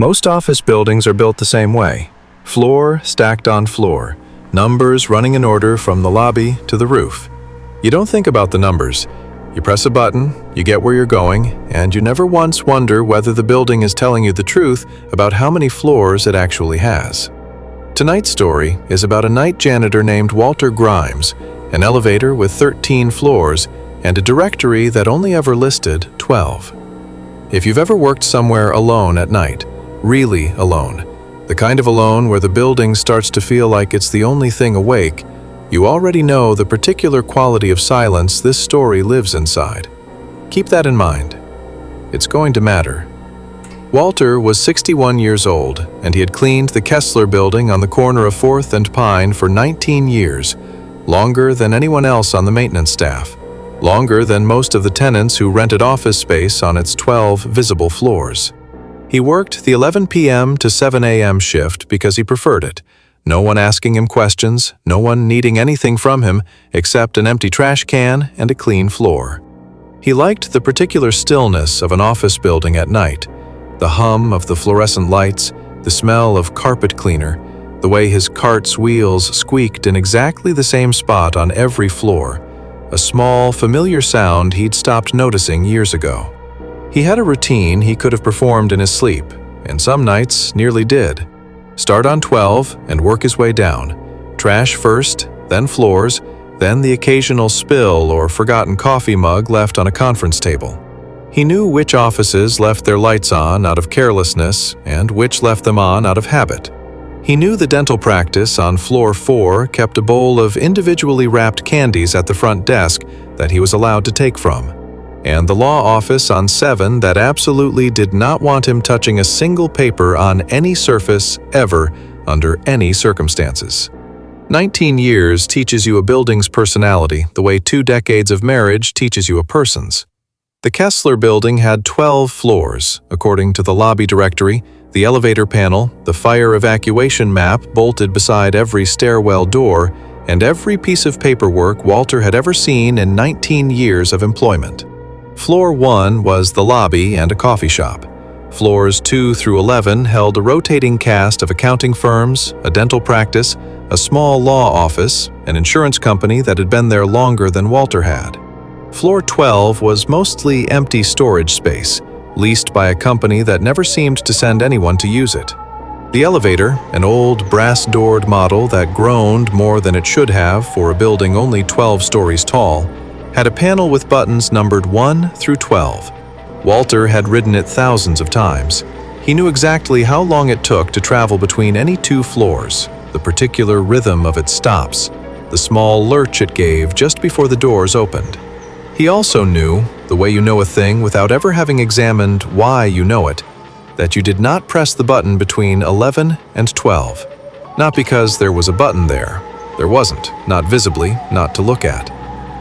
Most office buildings are built the same way. Floor stacked on floor, numbers running in order from the lobby to the roof. You don't think about the numbers. You press a button, you get where you're going, and you never once wonder whether the building is telling you the truth about how many floors it actually has. Tonight's story is about a night janitor named Walter Grimes, an elevator with 13 floors, and a directory that only ever listed 12. If you've ever worked somewhere alone at night, really alone, the kind of alone where the building starts to feel like it's the only thing awake, you already know the particular quality of silence this story lives inside. Keep that in mind. It's going to matter. Walter was 61 years old, and he had cleaned the Kessler Building on the corner of 4th and Pine for 19 years, longer than anyone else on the maintenance staff, longer than most of the tenants who rented office space on its 12 visible floors. He worked the 11 p.m. to 7 a.m. shift because he preferred it. No one asking him questions, no one needing anything from him except an empty trash can and a clean floor. He liked the particular stillness of an office building at night, the hum of the fluorescent lights, the smell of carpet cleaner, the way his cart's wheels squeaked in exactly the same spot on every floor, a small, familiar sound he'd stopped noticing years ago. He had a routine he could have performed in his sleep, and some nights nearly did. Start on 12 and work his way down. Trash first, then floors, then the occasional spill or forgotten coffee mug left on a conference table. He knew which offices left their lights on out of carelessness and which left them on out of habit. He knew the dental practice on floor 4 kept a bowl of individually wrapped candies at the front desk that he was allowed to take from, and the law office on 7 that absolutely did not want him touching a single paper on any surface ever under any circumstances. 19 years teaches you a building's personality the way 2 decades of marriage teaches you a person's. The Kessler Building had 12 floors, according to the lobby directory, the elevator panel, the fire evacuation map bolted beside every stairwell door, and every piece of paperwork Walter had ever seen in 19 years of employment. Floor 1 was the lobby and a coffee shop. Floors 2 through 11 held a rotating cast of accounting firms, a dental practice, a small law office, an insurance company that had been there longer than Walter had. Floor 12 was mostly empty storage space, leased by a company that never seemed to send anyone to use it. The elevator, an old brass-doored model that groaned more than it should have for a building only 12 stories tall, had a panel with buttons numbered 1 through 12. Walter had ridden it thousands of times. He knew exactly how long it took to travel between any 2 floors, the particular rhythm of its stops, the small lurch it gave just before the doors opened. He also knew, the way you know a thing without ever having examined why you know it, that you did not press the button between 11 and 12. Not because there was a button there. There wasn't, not visibly, not to look at.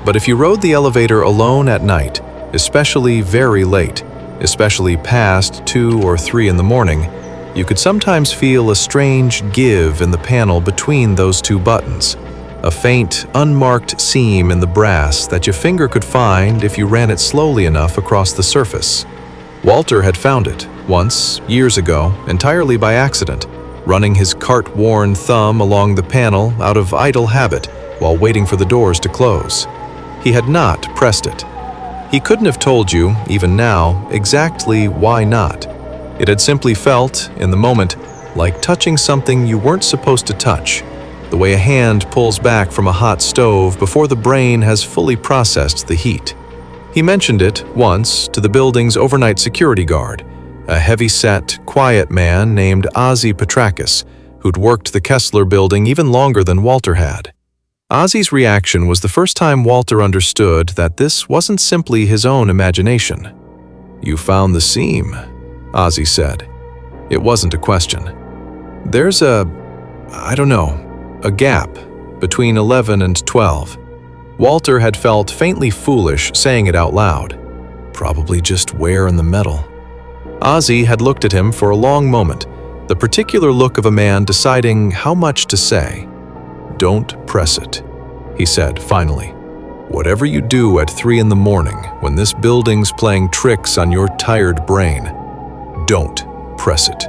But if you rode the elevator alone at night, especially very late, especially past 2 or 3 in the morning, you could sometimes feel a strange give in the panel between those 2 buttons, a faint, unmarked seam in the brass that your finger could find if you ran it slowly enough across the surface. Walter had found it, once, years ago, entirely by accident, running his cart-worn thumb along the panel out of idle habit while waiting for the doors to close. He had not pressed it. He couldn't have told you, even now, exactly why not. It had simply felt, in the moment, like touching something you weren't supposed to touch, the way a hand pulls back from a hot stove before the brain has fully processed the heat. He mentioned it, once, to the building's overnight security guard, a heavy-set, quiet man named Ozzie Petrakis, who'd worked the Kessler Building even longer than Walter had. Ozzie's reaction was the first time Walter understood that this wasn't simply his own imagination. "You found the seam," Ozzie said. It wasn't a question. "There's a gap between 11 and 12. Walter had felt faintly foolish saying it out loud. Probably just wear in the metal. Ozzie had looked at him for a long moment, the particular look of a man deciding how much to say. "Don't press it," he said finally. "Whatever you do at 3 in the morning when this building's playing tricks on your tired brain, don't press it."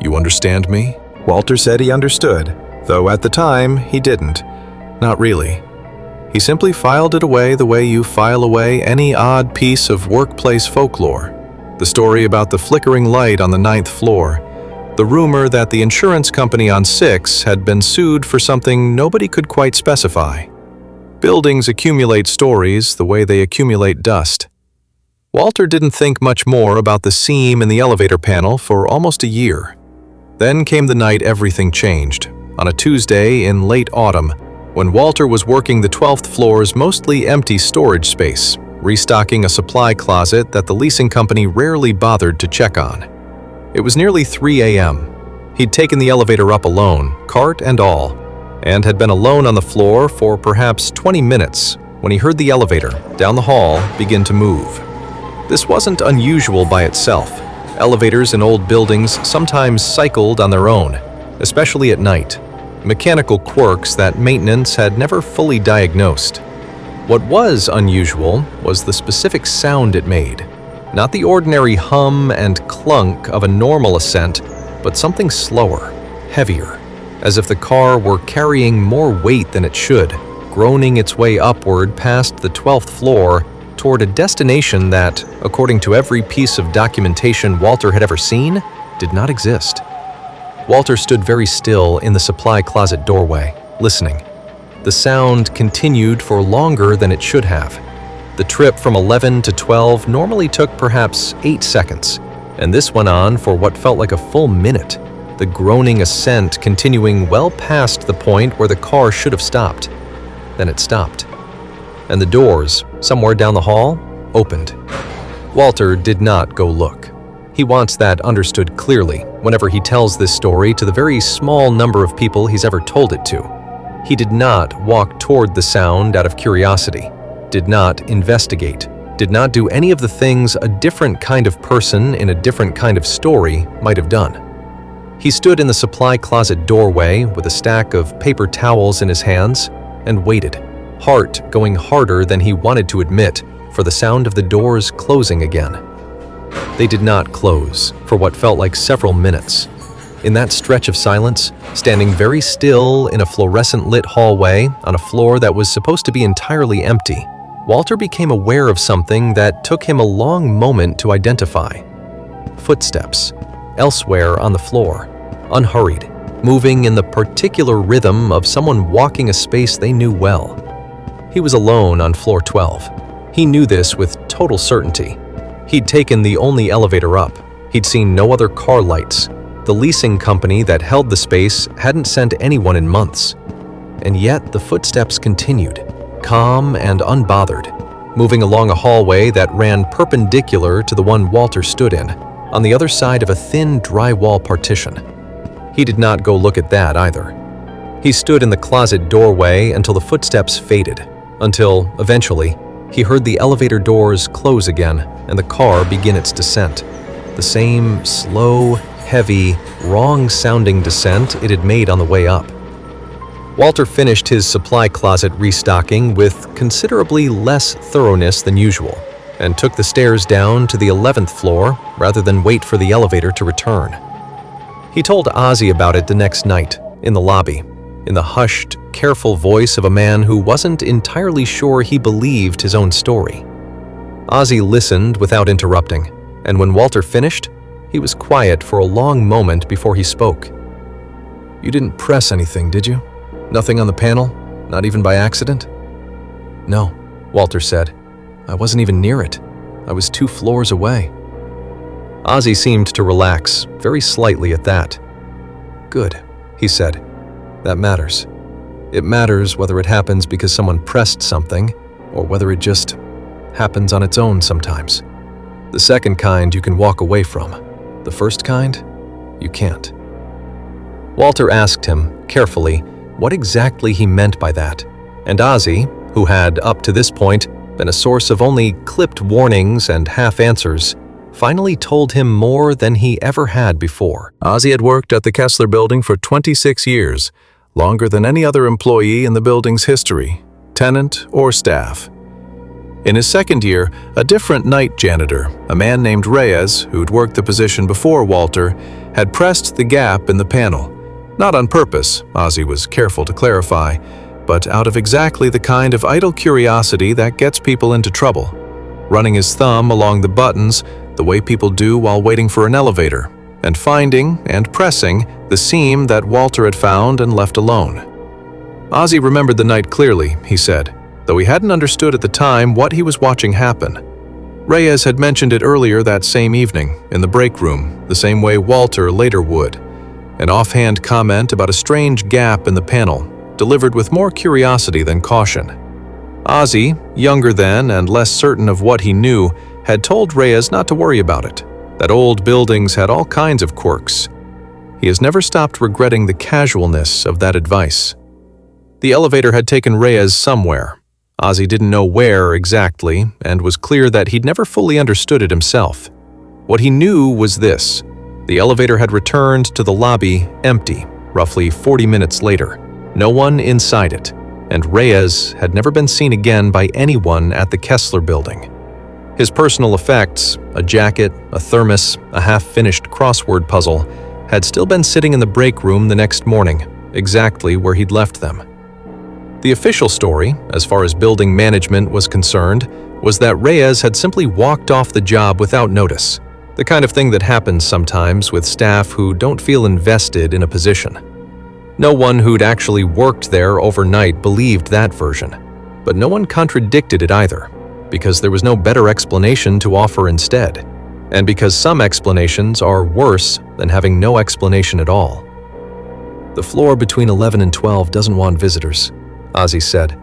You understand me?" Walter said he understood, though at the time he didn't. Not really. He simply filed it away the way you file away any odd piece of workplace folklore. The story about the flickering light on the 9th floor, the rumor that the insurance company on 6 had been sued for something nobody could quite specify. Buildings accumulate stories the way they accumulate dust. Walter didn't think much more about the seam in the elevator panel for almost a year. Then came the night everything changed, on a Tuesday in late autumn, when Walter was working the 12th floor's mostly empty storage space, restocking a supply closet that the leasing company rarely bothered to check on. It was nearly 3 a.m. He'd taken the elevator up alone, cart and all, and had been alone on the floor for perhaps 20 minutes when he heard the elevator, down the hall, begin to move. This wasn't unusual by itself. Elevators in old buildings sometimes cycled on their own, especially at night. Mechanical quirks that maintenance had never fully diagnosed. What was unusual was the specific sound it made. Not the ordinary hum and clunk of a normal ascent, but something slower, heavier, as if the car were carrying more weight than it should, groaning its way upward past the 12th floor toward a destination that, according to every piece of documentation Walter had ever seen, did not exist. Walter stood very still in the supply closet doorway, listening. The sound continued for longer than it should have. The trip from 11 to 12 normally took perhaps 8 seconds, and this went on for what felt like a full minute, the groaning ascent continuing well past the point where the car should have stopped. Then it stopped, and the doors, somewhere down the hall, opened. Walter did not go look. He wants that understood clearly whenever he tells this story to the very small number of people he's ever told it to. He did not walk toward the sound out of curiosity, did not investigate, did not do any of the things a different kind of person in a different kind of story might have done. He stood in the supply closet doorway with a stack of paper towels in his hands and waited, heart going harder than he wanted to admit, for the sound of the doors closing again. They did not close for what felt like several minutes. In that stretch of silence, standing very still in a fluorescent-lit hallway on a floor that was supposed to be entirely empty, Walter became aware of something that took him a long moment to identify. Footsteps, elsewhere on the floor, unhurried, moving in the particular rhythm of someone walking a space they knew well. He was alone on floor 12. He knew this with total certainty. He'd taken the only elevator up. He'd seen no other car lights. The leasing company that held the space hadn't sent anyone in months. And yet the footsteps continued, calm and unbothered, moving along a hallway that ran perpendicular to the one Walter stood in, on the other side of a thin drywall partition. He did not go look at that either. He stood in the closet doorway until the footsteps faded, until, eventually, he heard the elevator doors close again and the car begin its descent. The same slow, heavy, wrong-sounding descent it had made on the way up. Walter finished his supply closet restocking with considerably less thoroughness than usual and took the stairs down to the 11th floor rather than wait for the elevator to return. He told Ozzy about it the next night, in the lobby, in the hushed, careful voice of a man who wasn't entirely sure he believed his own story. Ozzy listened without interrupting, and when Walter finished, he was quiet for a long moment before he spoke. "You didn't press anything, did you? Nothing on the panel? Not even by accident?" "No," Walter said. "I wasn't even near it. I was 2 floors away." Ozzy seemed to relax, very slightly at that. "Good," he said. "That matters. It matters whether it happens because someone pressed something, or whether it just happens on its own sometimes. The second kind you can walk away from. The first kind, you can't." Walter asked him, carefully, what exactly he meant by that, and Ozzy, who had, up to this point, been a source of only clipped warnings and half-answers, finally told him more than he ever had before. Ozzy had worked at the Kessler Building for 26 years, longer than any other employee in the building's history, tenant or staff. In his second year, a different night janitor, a man named Reyes, who'd worked the position before Walter, had pressed the gap in the panel. Not on purpose, Ozzy was careful to clarify, but out of exactly the kind of idle curiosity that gets people into trouble. Running his thumb along the buttons the way people do while waiting for an elevator, and finding and pressing the seam that Walter had found and left alone. Ozzy remembered the night clearly, he said, though he hadn't understood at the time what he was watching happen. Reyes had mentioned it earlier that same evening, in the break room, the same way Walter later would. An offhand comment about a strange gap in the panel, delivered with more curiosity than caution. Ozzy, younger then and less certain of what he knew, had told Reyes not to worry about it, that old buildings had all kinds of quirks. He has never stopped regretting the casualness of that advice. The elevator had taken Reyes somewhere. Ozzy didn't know where exactly, and was clear that he'd never fully understood it himself. What he knew was this: the elevator had returned to the lobby empty, roughly 40 minutes later. No one inside it, and Reyes had never been seen again by anyone at the Kessler Building. His personal effects, a jacket, a thermos, a half-finished crossword puzzle, had still been sitting in the break room the next morning, exactly where he'd left them. The official story, as far as building management was concerned, was that Reyes had simply walked off the job without notice, the kind of thing that happens sometimes with staff who don't feel invested in a position. No one who'd actually worked there overnight believed that version, but no one contradicted it either, because there was no better explanation to offer instead, and because some explanations are worse than having no explanation at all. "The floor between 11 and 12 doesn't want visitors," Ozzy said,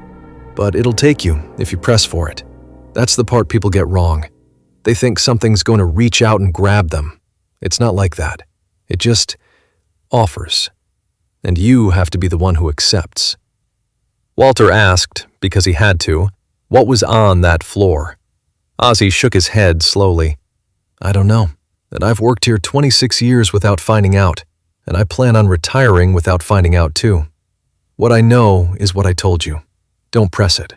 "but it'll take you if you press for it. That's the part people get wrong. They think something's going to reach out and grab them. It's not like that. It just offers. And you have to be the one who accepts." Walter asked, because he had to, what was on that floor. Ozzy shook his head slowly. "I don't know, and I've worked here 26 years without finding out, and I plan on retiring without finding out too. What I know is what I told you. Don't press it.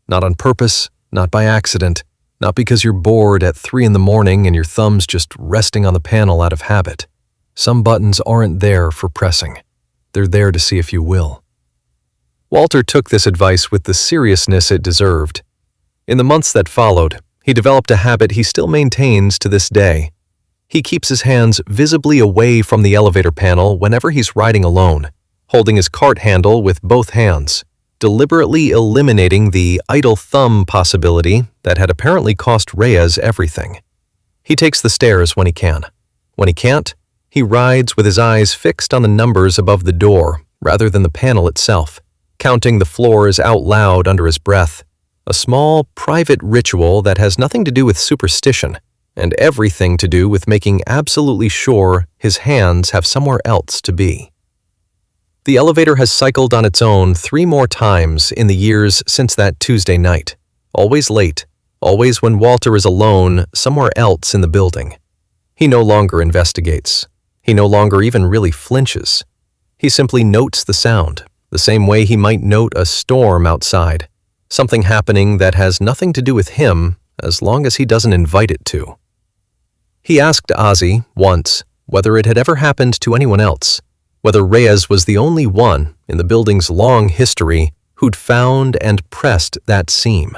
Not on purpose, not by accident, not because you're bored at 3 in the morning and your thumb's just resting on the panel out of habit. Some buttons aren't there for pressing. They're there to see if you will." Walter took this advice with the seriousness it deserved. In the months that followed, he developed a habit he still maintains to this day. He keeps his hands visibly away from the elevator panel whenever he's riding alone, holding his cart handle with both hands, deliberately eliminating the idle thumb possibility that had apparently cost Reyes everything. He takes the stairs when he can. When he can't, he rides with his eyes fixed on the numbers above the door rather than the panel itself, counting the floors out loud under his breath, a small, private ritual that has nothing to do with superstition and everything to do with making absolutely sure his hands have somewhere else to be. The elevator has cycled on its own 3 more times in the years since that Tuesday night, always late, always when Walter is alone somewhere else in the building. He no longer investigates. He no longer even really flinches. He simply notes the sound, the same way he might note a storm outside, something happening that has nothing to do with him as long as he doesn't invite it to. He asked Ozzy once whether it had ever happened to anyone else, whether Reyes was the only one in the building's long history who'd found and pressed that seam.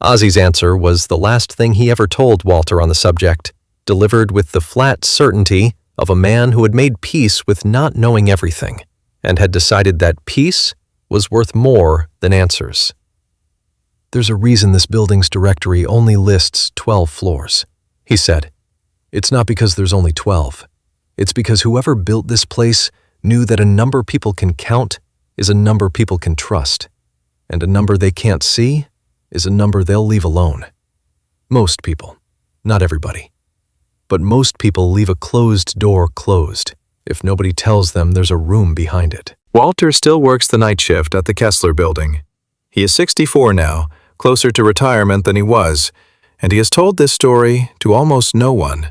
Ozzy's answer was the last thing he ever told Walter on the subject, delivered with the flat certainty of a man who had made peace with not knowing everything, and had decided that peace was worth more than answers. "There's a reason this building's directory only lists 12 floors," he said. "It's not because there's only 12. It's because whoever built this place knew that a number people can count is a number people can trust, and a number they can't see is a number they'll leave alone. Most people, not everybody. But most people leave a closed door closed if nobody tells them there's a room behind it." Walter still works the night shift at the Kessler Building. He is 64 now, closer to retirement than he was, and he has told this story to almost no one.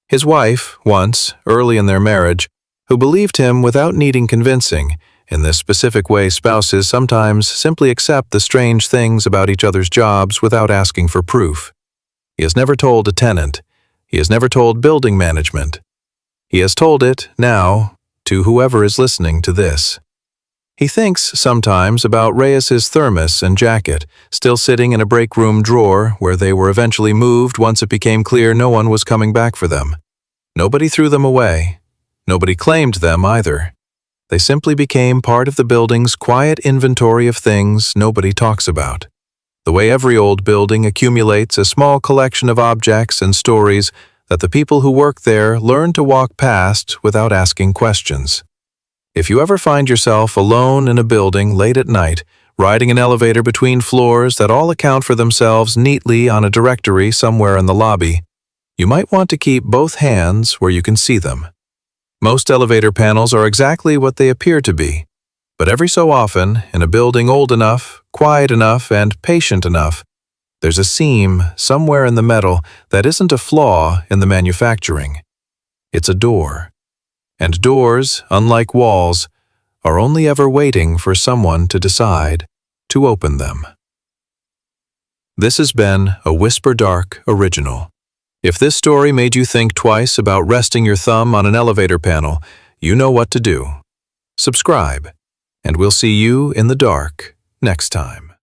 His wife, once, early in their marriage, who believed him without needing convincing, In this specific way, spouses sometimes simply accept the strange things about each other's jobs without asking for proof. He has never told a tenant. He has never told building management. He has told it, now, to whoever is listening to this. He thinks sometimes about Reyes's thermos and jacket, still sitting in a break room drawer where they were eventually moved once it became clear no one was coming back for them. Nobody threw them away. Nobody claimed them either. They simply became part of the building's quiet inventory of things nobody talks about. The way every old building accumulates a small collection of objects and stories that the people who work there learn to walk past without asking questions. If you ever find yourself alone in a building late at night, riding an elevator between floors that all account for themselves neatly on a directory somewhere in the lobby, you might want to keep both hands where you can see them. Most elevator panels are exactly what they appear to be, but every so often, in a building old enough, quiet enough, and patient enough, there's a seam somewhere in the metal that isn't a flaw in the manufacturing. It's a door. And doors, unlike walls, are only ever waiting for someone to decide to open them. This has been a Whisper Dark original. If this story made you think twice about resting your thumb on an elevator panel, you know what to do. Subscribe, and we'll see you in the dark next time.